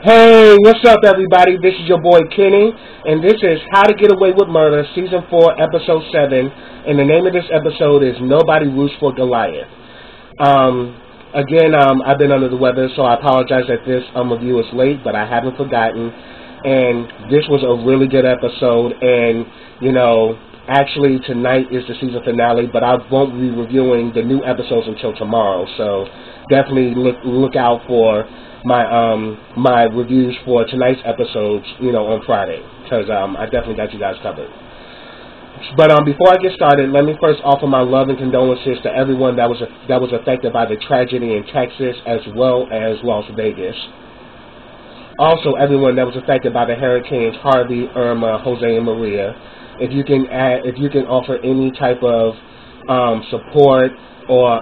Hey, what's up, everybody? This is your boy Kenny, and this is How to Get Away with Murder, Season 4, Episode 7, and the name of this episode is Nobody Roots for Goliath. I've been under the weather, so I apologize that this review is late, but I haven't forgotten, and this was a really good episode, and, actually tonight is the season finale, but I won't be reviewing the new episodes until tomorrow, so definitely look out for my reviews for tonight's episodes, on Friday, because I definitely got you guys covered. But before I get started, let me first offer my love and condolences to everyone that was affected by the tragedy in Texas as well as Las Vegas. Also, everyone that was affected by the hurricanes Harvey, Irma, Jose, and Maria. If you can offer any type of support or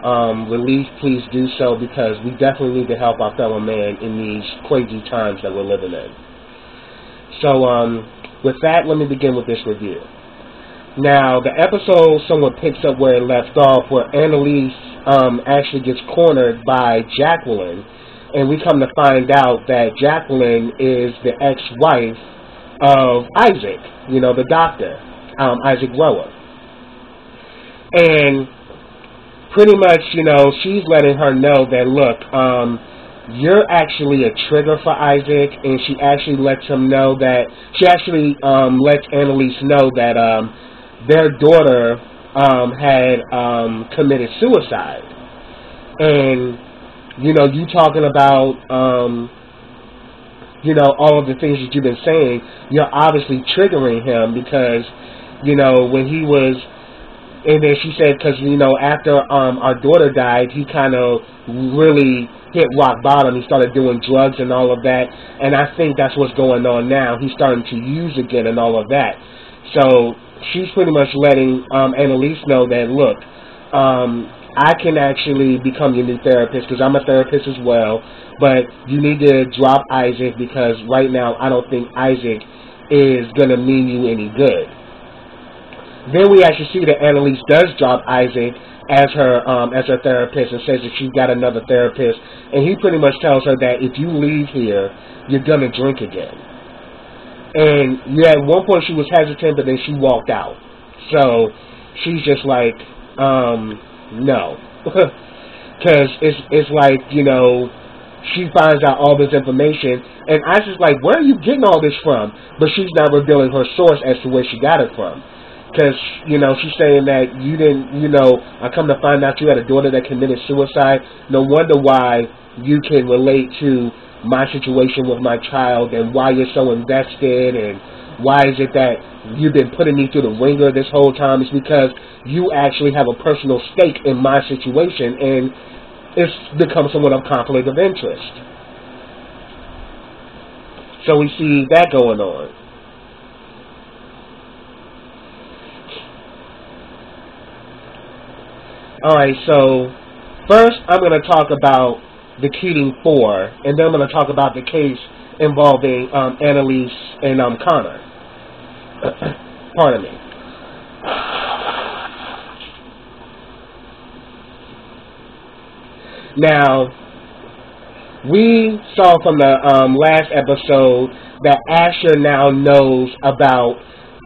relief, please do so, because we definitely need to help our fellow man in these crazy times that we're living in. So with that, let me begin with this review. Now, the episode somewhat picks up where it left off, where Annalise actually gets cornered by Jacqueline, and we come to find out that Jacqueline is the ex-wife of Isaac, the doctor, Isaac Rower. And pretty much, she's letting her know that, look, you're actually a trigger for Isaac, and she actually lets him know that, she actually lets Annalise know that their daughter had committed suicide. And, you talking about, all of the things that you've been saying, you're obviously triggering him because, when he was. And then she said, because, after our daughter died, he kind of really hit rock bottom. He started doing drugs and all of that. And I think that's what's going on now. He's starting to use again and all of that. So she's pretty much letting Annalise know that, look, I can actually become your new therapist because I'm a therapist as well. But you need to drop Isaac because right now I don't think Isaac is going to mean you any good. Then we actually see that Annalise does drop Isaac as her therapist and says that she's got another therapist. And he pretty much tells her that if you leave here, you're going to drink again. And at one point she was hesitant, but then she walked out. So she's just like, no. Because it's like, she finds out all this information. And Isaac's like, where are you getting all this from? But she's not revealing her source as to where she got it from. Because, she's saying that you didn't, I come to find out you had a daughter that committed suicide. No wonder why you can relate to my situation with my child and why you're so invested and why is it that you've been putting me through the ringer this whole time. It's because you actually have a personal stake in my situation and it's become somewhat of conflict of interest. So we see that going on. Alright, so first I'm going to talk about the Keating 4, and then I'm going to talk about the case involving Annalise and Connor. Pardon me. Now, we saw from the last episode that Asher now knows about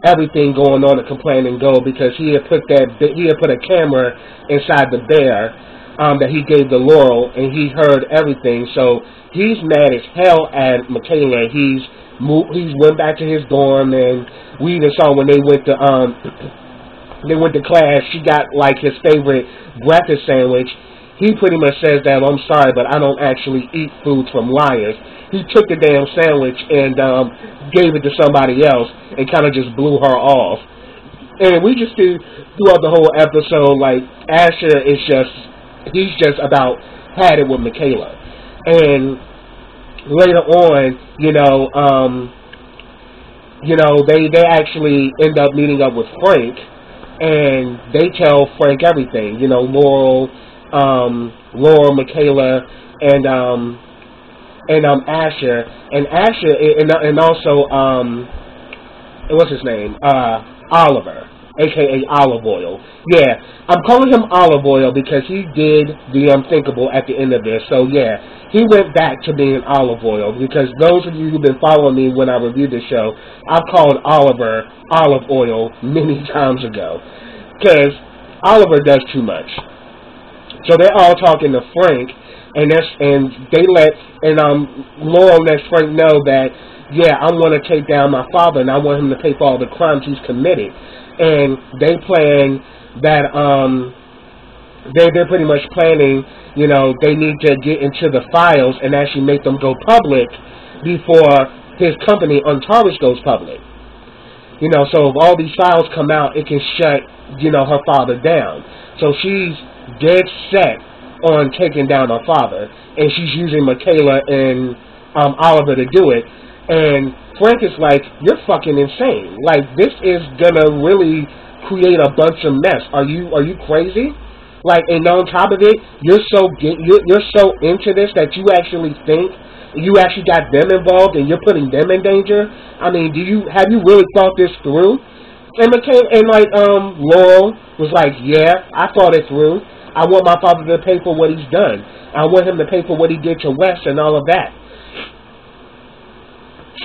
everything going on at Complain and Go because he had put a camera inside the bear that he gave to Laurel, and he heard everything. So he's mad as hell at Michaela. He's went back to his dorm, and we even saw when they went to class, she got like his favorite breakfast sandwich. He pretty much says that, I'm sorry, but I don't actually eat food from liars. He took the damn sandwich and gave it to somebody else and kind of just blew her off. And we just see throughout the whole episode, like, Asher is he's just about had it with Michaela. And later on, they actually end up meeting up with Frank, and they tell Frank everything. Laura, Michaela, and Asher, and also what's his name, Oliver, a.k.a. Olive Oil. Yeah, I'm calling him Olive Oil because he did the unthinkable at the end of this. So yeah, he went back to being Olive Oil, because those of you who've been following me when I reviewed the show, I've called Oliver Olive Oil many times ago, because Oliver does too much. So they're all talking to Frank, and Laurel lets Frank know that, yeah, I want to take down my father, and I want him to pay for all the crimes he's committed. And they plan that they're pretty much planning, you know, they need to get into the files and actually make them go public before his company Antares goes public. You know, so if all these files come out, it can shut, you know, her father down. So she's dead set on taking down her father, and she's using Michaela and Oliver to do it. And Frank is like, you're fucking insane. Like, this is gonna really create a bunch of mess. Are you crazy? Like, and on top of it, you're so into this that you actually think you actually got them involved and you're putting them in danger. I mean, have you really thought this through? And Laurel was like, yeah, I thought it through. I want my father to pay for what he's done. I want him to pay for what he did to Wes and all of that.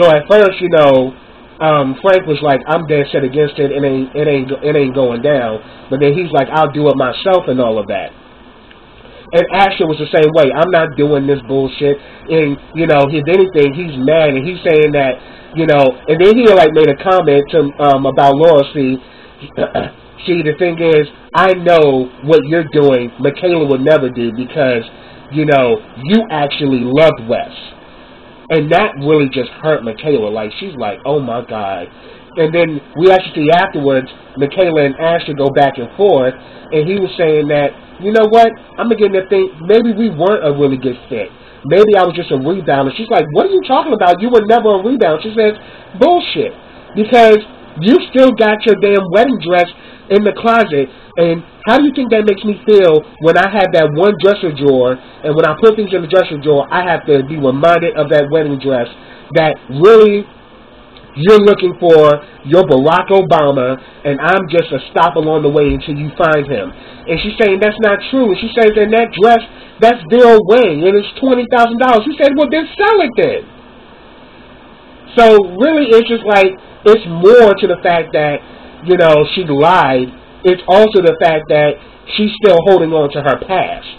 So at first, you know, Frank was like, I'm dead set against it. It ain't going down. But then he's like, I'll do it myself and all of that. And Asher was the same way. I'm not doing this bullshit. And, you know, if anything, he's mad, and he's saying that, you know, and then he like made a comment to about Laura. See, the thing is, I know what you're doing, Michaela would never do, because, you know, you actually loved Wes. And that really just hurt Michaela. Like, she's like, oh my God. And then we actually see afterwards, Michaela and Asher go back and forth, and he was saying that, you know what, I'm beginning to think maybe we weren't a really good fit. Maybe I was just a rebounder. She's like, what are you talking about? You were never a rebound. She says, bullshit. Because you still got your damn wedding dress in the closet, and how do you think that makes me feel when I have that one dresser drawer, and when I put things in the dresser drawer, I have to be reminded of that wedding dress, that really you're looking for your Barack Obama, and I'm just a stop along the way until you find him. And she's saying that's not true. And she says, in that dress, that's Vera Wang, and it's $20,000. She said, well, then sell it then. So really, it's just like, it's more to the fact that, you know, she lied. It's also the fact that she's still holding on to her past.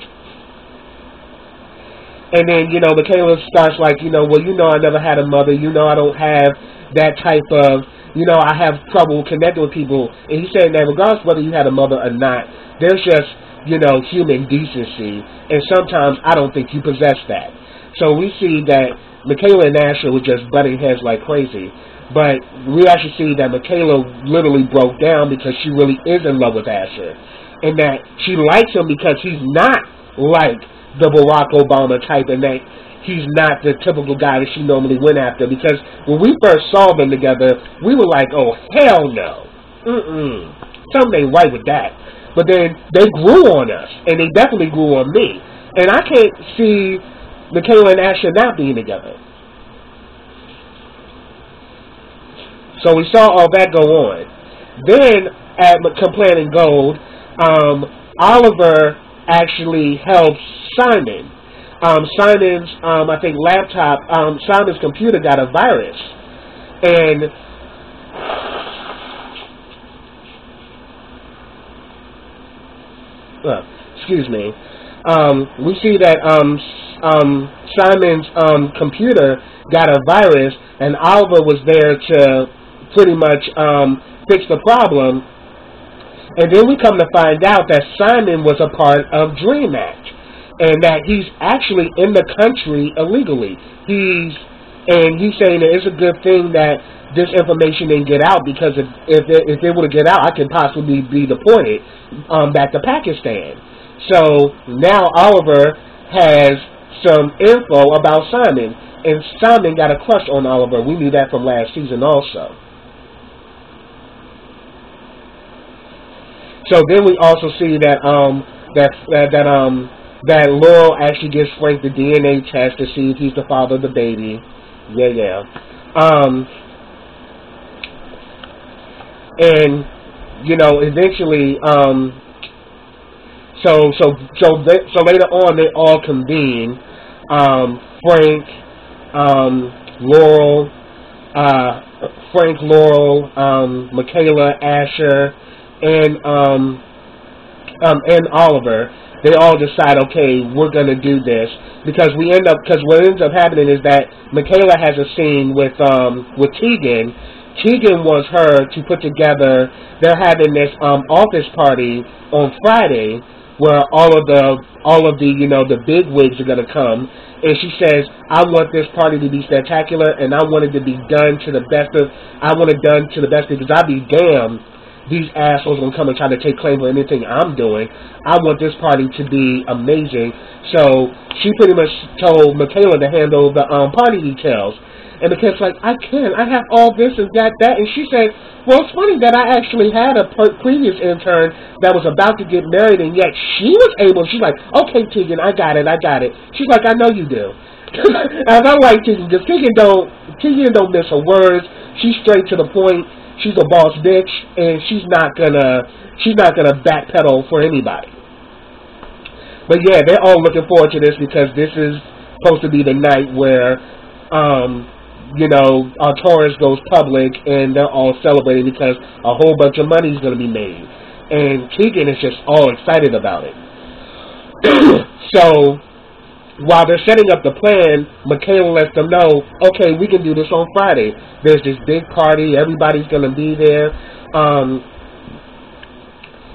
And then, you know, Michaela starts like, you know, well, you know, I never had a mother. You know, I don't have that type of, you know, I have trouble connecting with people. And he's saying that regardless of whether you had a mother or not, there's just, you know, human decency. And sometimes I don't think you possess that. So we see that Michaela and Asher were just butting heads like crazy. But we actually see that Michaela literally broke down because she really is in love with Asher. And that she likes him because he's not like the Barack Obama type, and that he's not the typical guy that she normally went after. Because when we first saw them together, we were like, oh, hell no. Something ain't right with that. But then they grew on us, and they definitely grew on me. And I can't see Michaela and Asher not being together. So we saw all that go on. Then, at Complaining Gold, Oliver actually helps Simon. Simon's, I think, laptop, Simon's computer got a virus. And excuse me. We see that Simon's computer got a virus, and Oliver was there to pretty much fix the problem. And then we come to find out that Simon was a part of Dream Act, and that he's actually in the country illegally. He's saying that it's a good thing that this information didn't get out, because if it would have get out, I could possibly be deported back to Pakistan. So now Oliver has some info about Simon, and Simon got a crush on Oliver. We knew that from last season also. So then we also see that that Laurel actually gives Frank the DNA test to see if he's the father of the baby. Yeah. And eventually, so later on they all convene. Frank, Laurel, Michaela, Asher, and Oliver. They all decide, okay, we're going to do this because what ends up happening is that Michaela has a scene with Tegan. Tegan wants her to put together. They're having this office party on Friday where all of the the big wigs are going to come, and she says, I want this party to be spectacular, and I want it to be done to the best because I'd be damned these assholes gonna come and try to take claim for anything I'm doing. I want this party to be amazing. So she pretty much told Michaela to handle the party details. And Michaela's like, I have all this and that. And she said, well, it's funny that I actually had a previous intern that was about to get married, and yet she was able. She's like, okay, Tegan, I got it. She's like, I know you do. And I like Tegan because Tegan don't miss her words. She's straight to the point. She's a boss bitch, and she's not gonna backpedal for anybody. But yeah, they're all looking forward to this because this is supposed to be the night where, Taurus goes public, and they're all celebrating because a whole bunch of money is gonna be made, and Tegan is just all excited about it. So while they're setting up the plan, Michaela lets them know, okay, we can do this on Friday. There's this big party. Everybody's going to be there.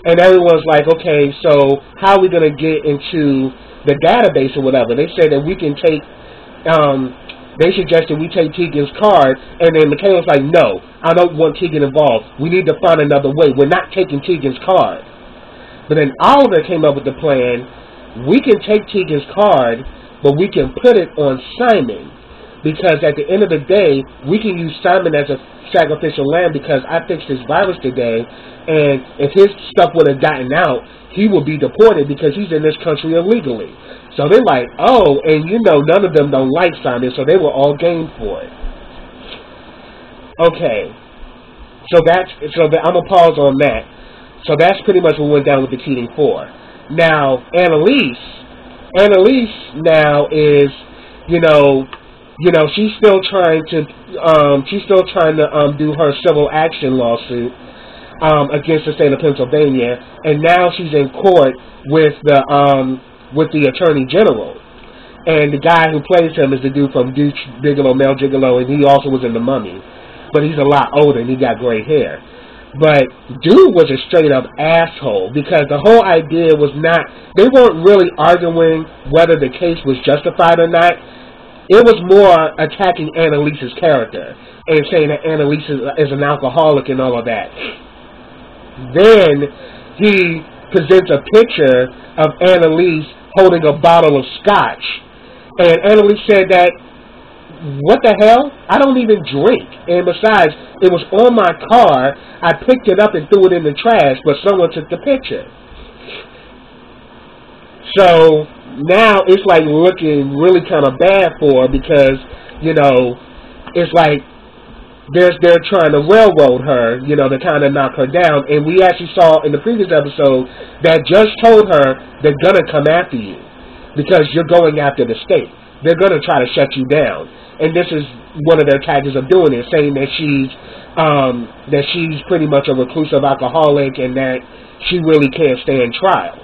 And everyone's like, okay, so how are we going to get into the database or whatever? They said that we can take, they suggested we take Tegan's card. And then Michaela's like, no, I don't want Tegan involved. We need to find another way. We're not taking Tegan's card. But then Oliver came up with the plan. We can take Tegan's card, but we can put it on Simon, because at the end of the day, we can use Simon as a sacrificial lamb because I fixed his virus today, and if his stuff would have gotten out, he would be deported because he's in this country illegally. So they're like, oh, and none of them don't like Simon, so they were all game for it. Okay, I'm going to pause on that. So that's pretty much what went down with the Keating 4. Now, Annalise now is, she's still trying to do her civil action lawsuit against the state of Pennsylvania, and now she's in court with the Attorney General, and the guy who plays him is the dude from Deuce Bigelow, Mel Gigolo, and he also was in The Mummy, but he's a lot older and he got gray hair. But dude was a straight up asshole because the whole idea was not, they weren't really arguing whether the case was justified or not. It was more attacking Annalise's character and saying that Annalise is an alcoholic and all of that. Then he presents a picture of Annalise holding a bottle of scotch, and Annalise said that, what the hell? I don't even drink. And besides, it was on my car. I picked it up and threw it in the trash, but someone took the picture. So now it's like looking really kind of bad for her because, it's like they're trying to railroad her, to kind of knock her down. And we actually saw in the previous episode that judge told her they're going to come after you because you're going after the state. They're going to try to shut you down. And this is one of their tactics of doing it, saying that she's pretty much a reclusive alcoholic and that she really can't stand trial.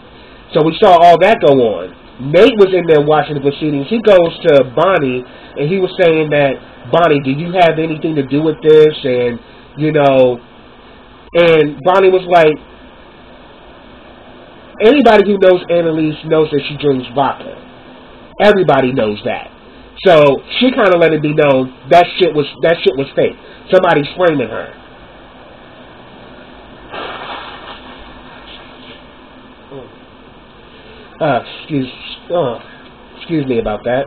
So we saw all that go on. Nate was in there watching the proceedings. He goes to Bonnie, and he was saying that, Bonnie, do you have anything to do with this? And, and Bonnie was like, anybody who knows Annalise knows that she drinks vodka. Everybody knows that. So she kind of let it be known that shit was fake. Somebody's framing her. Excuse me about that.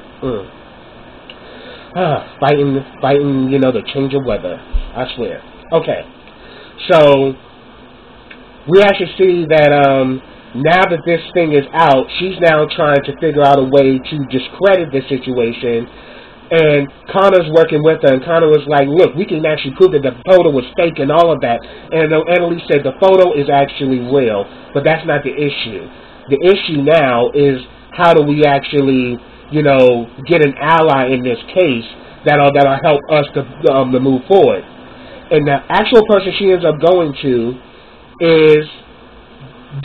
Fighting, the change of weather. I swear. Okay, so we actually see that now that this thing is out, she's now trying to figure out a way to discredit the situation And Connor's working with her, and Connor was like, look, we can actually prove that the photo was fake and all of that. And Annalise said the photo is actually real, but that's not the issue. The issue now is how do we actually, get an ally in this case that'll help us to move forward. And the actual person she ends up going to is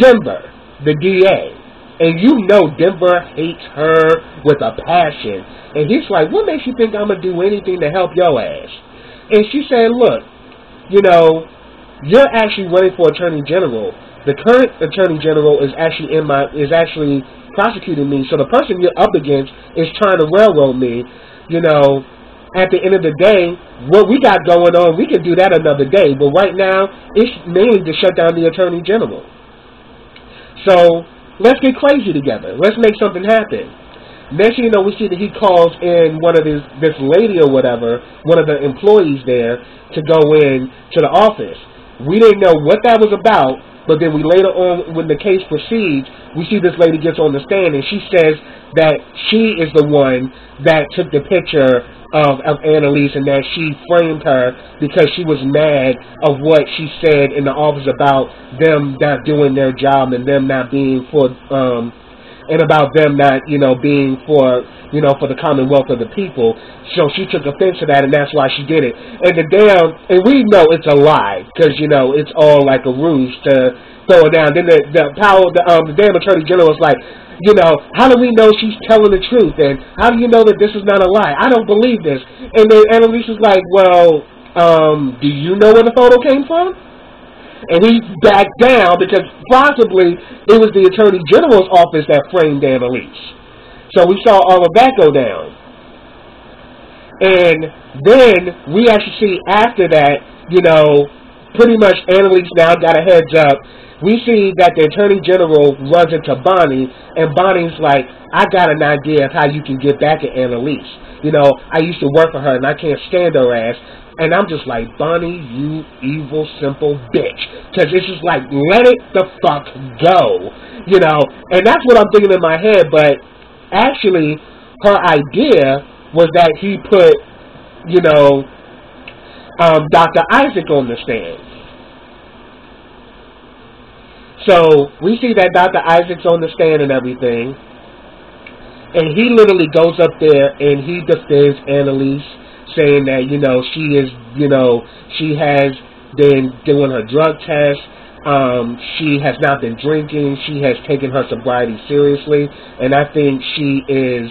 Denver, the DA. And Denver hates her with a passion. And he's like, what makes you think I'm going to do anything to help your ass? And she said, look, you're actually running for Attorney General. The current Attorney General is actually prosecuting me. So the person you're up against is trying to railroad me. At the end of the day, what we got going on, we can do that another day. But right now, it's mainly to shut down the Attorney General. So let's get crazy together. Let's make something happen. Next thing you know, we see that he calls in one of this lady or whatever, one of the employees there, to go in to the office. We didn't know what that was about, but then we later on, when the case proceeds, we see this lady gets on the stand and she says that she is the one that took the picture of Annalise and that she framed her because she was mad of what she said in the office about them not doing their job and them not being for and about them not being for for the commonwealth of the people. So she took offense to that, and that's why she did it. And and we know it's a lie because it's all like a ruse to throw it down. Then the damn Attorney General was like, how do we know she's telling the truth? And how do you know that this is not a lie? I don't believe this. And then Annalise was like, well, do you know where the photo came from? And he backed down because possibly it was the Attorney General's office that framed Annalise. So we saw all of that go down. And then we actually see after that, pretty much Annalise now got a heads up. We see that the Attorney General runs into Bonnie, and Bonnie's like, I got an idea of how you can get back at Annalise. I used to work for her, and I can't stand her ass. And I'm just like, Bonnie, you evil, simple bitch. Because it's just like, let it the fuck go. And that's what I'm thinking in my head. But actually, her idea was that he put, Dr. Isaac on the stand. So we see that Dr. Isaac's on the stand and everything. And he literally goes up there and he defends Annalise, saying that, she has been doing her drug test. She has not been drinking. She has taken her sobriety seriously. And I think she is,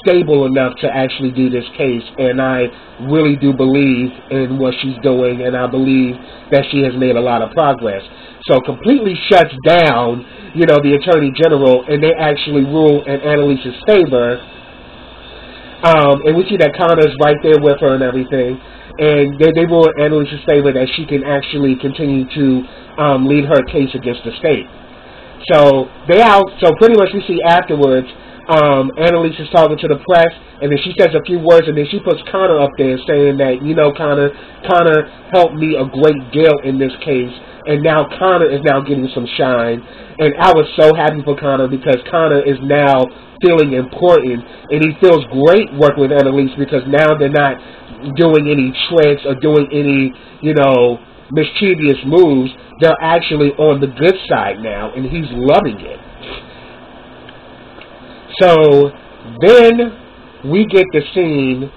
stable enough to actually do this case. And I really do believe in what she's doing. And I believe that she has made a lot of progress. So completely shuts down, the Attorney General. And they actually rule in Annalise's favor. And we see that Connor's right there with her and everything. And they rule in Annalise's favor that she can actually continue to lead her case against the state. So so pretty much we see afterwards, Annalise is talking to the press, and then she says a few words, and then she puts Connor up there saying that, Connor helped me a great deal in this case, and now Connor is now getting some shine. And I was so happy for Connor because Connor is now feeling important, and he feels great working with Annalise because now they're not doing any tricks or doing any, mischievous moves. They're actually on the good side now, and he's loving it. So then we get the scene.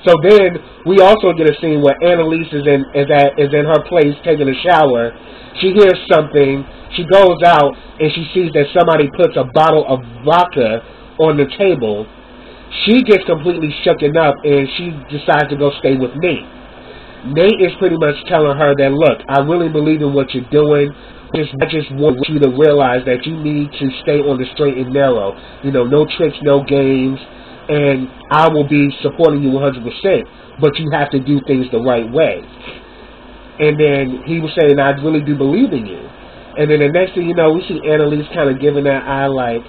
So then we also get a scene where Annalise is in her place taking a shower. She hears something. She goes out and she sees that somebody puts a bottle of vodka on the table. She gets completely shooken up and she decides to go stay with Nate. Nate is pretty much telling her that, look, I really believe in what you're doing. I just want you to realize that you need to stay on the straight and narrow. No tricks, no games. And I will be supporting you 100%. But you have to do things the right way. And then he was saying, I really do believe in you. And then the next thing you know, we see Annalise kind of giving that eye like,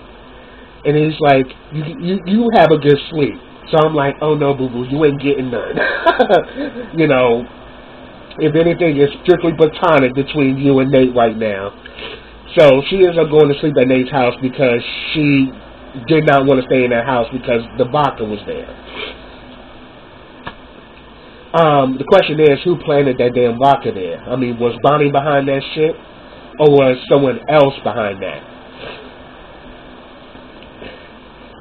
and he's like, you have a good sleep. So I'm like, oh no, boo-boo, you ain't getting none. If anything, it's strictly platonic between you and Nate right now. So she ends up going to sleep at Nate's house because she did not want to stay in that house because the vodka was there. The question is, who planted that damn vodka there? I mean, was Bonnie behind that shit, or was someone else behind that?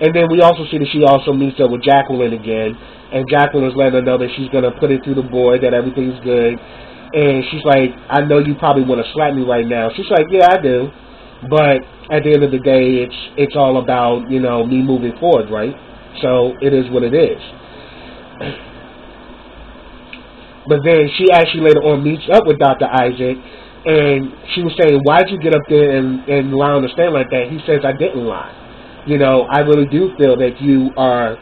And then we also see that she also meets up with Jacqueline again, and Jacqueline is letting her know that she's going to put it through the board, that everything's good. And she's like, I know you probably want to slap me right now. She's like, yeah, I do. But at the end of the day, it's all about, you know, me moving forward, right? So it is what it is. But then she actually later on meets up with Dr. Isaac, and she was saying, why'd you get up there and lie on the stand like that? He says, I didn't lie. You know, I really do feel that you are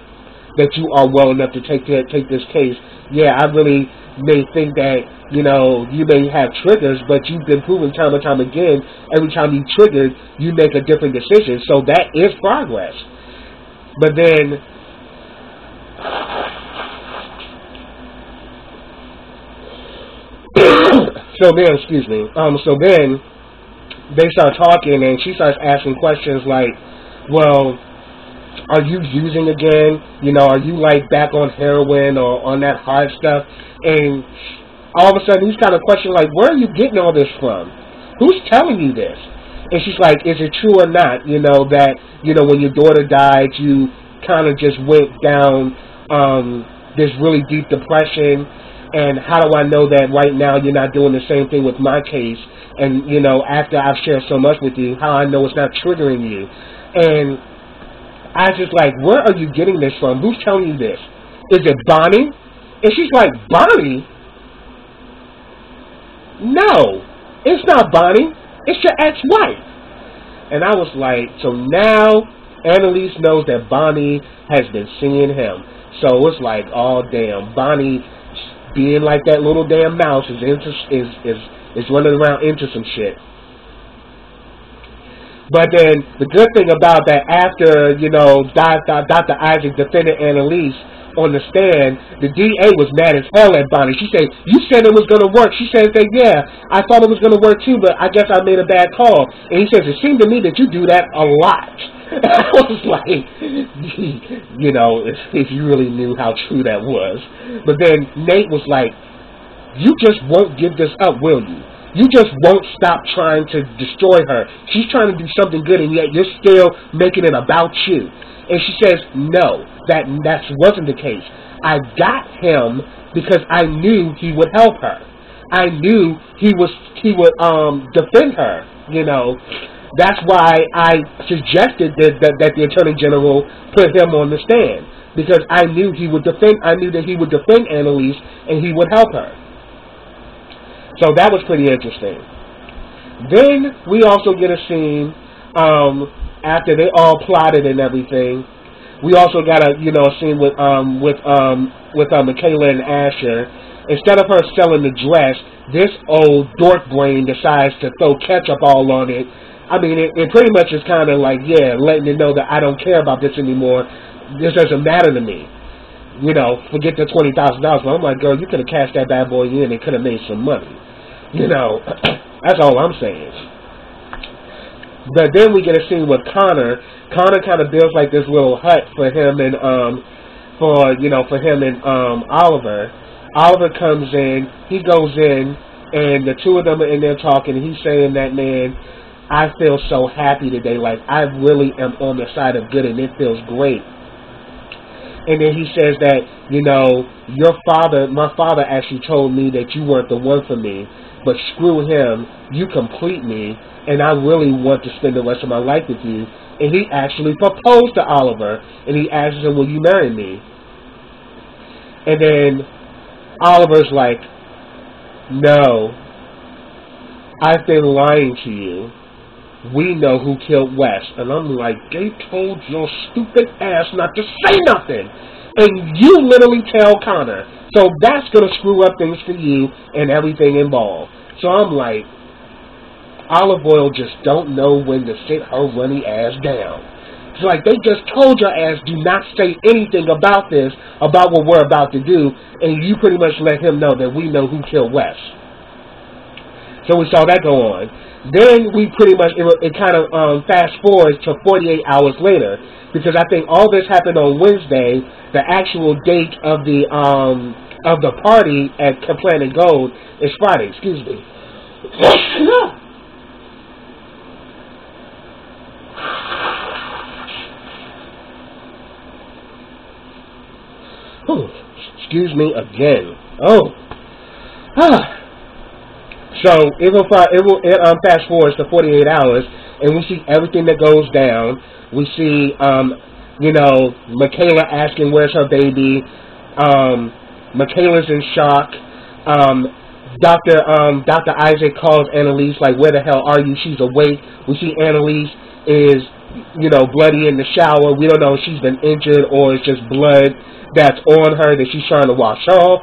well enough to take this case. Yeah, I really may think that, you know, you may have triggers, but you've been proven time and time again, every time you triggered, you make a different decision. So that is progress. But then so then they start talking, and she starts asking questions like, well, are you using again? You know, are you like back on heroin or on that hard stuff? And all of a sudden he's kind of questioning, like, where are you getting all this from? Who's telling you this? And she's like, is it true or not? You know, that, you know, when your daughter died, you kind of just went down this really deep depression. And how do I know that right now you're not doing the same thing with my case? And, you know, after I've shared so much with you, how I know it's not triggering you? And I was just like, where are you getting this from? Who's telling you this? Is it Bonnie? And she's like, Bonnie? No, it's not Bonnie. It's your ex-wife. And I was like, so now Annalise knows that Bonnie has been seeing him. So it's like, oh damn, Bonnie being like that little damn mouse is running around into some shit. But then the good thing about that, after, you know, Dr. Isaac defended Annalise on the stand, the DA was mad as hell at Bonnie. She said, you said it was going to work. She said, yeah, I thought it was going to work too, but I guess I made a bad call. And he says, it seemed to me that you do that a lot. I was like, you know, if you really knew how true that was. But then Nate was like, you just won't give this up, will you? You just won't stop trying to destroy her. She's trying to do something good, and yet you're still making it about you. And she says, no, that wasn't the case. I got him because I knew he would help her. I knew he would defend her, you know. That's why I suggested that the Attorney General put him on the stand, because I knew he would defend. I knew that he would defend Annalise and he would help her. So that was pretty interesting. Then we also get a scene after they all plotted and everything. We also got a scene with Michaela and Asher. Instead of her selling the dress, this old dork brain decides to throw ketchup all on it. I mean, it pretty much is kind of like, yeah, letting you know that I don't care about this anymore. This doesn't matter to me. You know, forget the $20,000. But I'm like, girl, you could have cashed that bad boy in and could have made some money. You know, that's all I'm saying. But then we get a scene with Connor. Connor kind of builds like this little hut for him and Oliver. Oliver comes in, he goes in, and the two of them are in there talking, and he's saying that, man, I feel so happy today. Like, I really am on the side of good, and it feels great. And then he says that, you know, my father actually told me that you weren't the one for me, but screw him, you complete me, and I really want to spend the rest of my life with you. And he actually proposed to Oliver, and he asks him, will you marry me? And then Oliver's like, no, I've been lying to you. We know who killed Wes. And I'm like, they told your stupid ass not to say nothing. And you literally tell Connor. So that's going to screw up things for you and everything involved. So I'm like, Olive Oyl just don't know when to sit her runny ass down. It's like, they just told your ass, do not say anything about this, about what we're about to do. And you pretty much let him know that we know who killed Wes. So we saw that go on. Then we pretty much, it kind of fast forwards to 48 hours later, because I think all this happened on Wednesday. The actual date of the party at Planet Gold is Friday. Excuse me. Excuse me again. Oh. So it fast forwards to 48 hours, and we see everything that goes down. We see, Michaela asking where's her baby. Michaela's in shock. Dr. Isaac calls Annalise, like, where the hell are you? She's awake. We see Annalise is, bloody in the shower. We don't know if she's been injured or it's just blood that's on her that she's trying to wash off.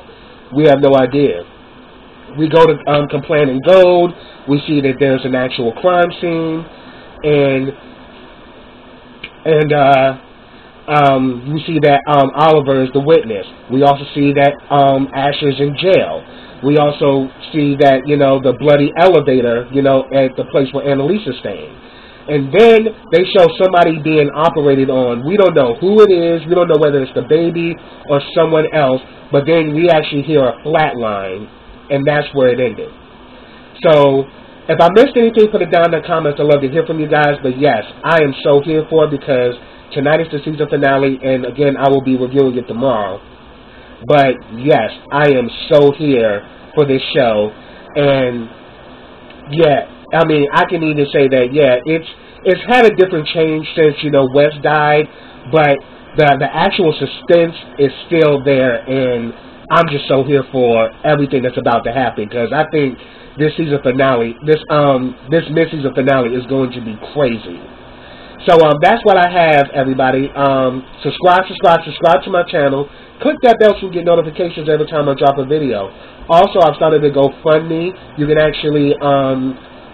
We have no idea. We go to Planet Gold. We see that there's an actual crime scene, and we see that Oliver is the witness. We also see that Asher's in jail. We also see that, the bloody elevator, at the place where Annalise is staying. And then they show somebody being operated on. We don't know who it is. We don't know whether it's the baby or someone else. But then we actually hear a flat line, and that's where it ended. So if I missed anything, put it down in the comments. I'd love to hear from you guys. But yes, I am so here for it, because tonight is the season finale, and again, I will be reviewing it tomorrow. But yes, I am so here for this show, and yeah, I mean, I can even say that, yeah, it's had a different change since, Wes died, but the actual suspense is still there, and I'm just so here for everything that's about to happen, because I think this season finale, this mid-season finale is going to be crazy. So that's what I have, everybody. Subscribe to my channel. Click that bell so you get notifications every time I drop a video. Also, I've started a GoFundMe. You can actually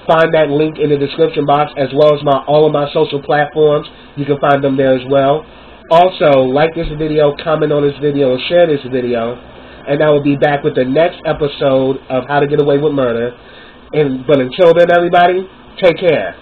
find that link in the description box, as well as all of my social platforms. You can find them there as well. Also, like this video, comment on this video, and share this video. And I will be back with the next episode of How to Get Away with Murder. But until then, everybody, take care.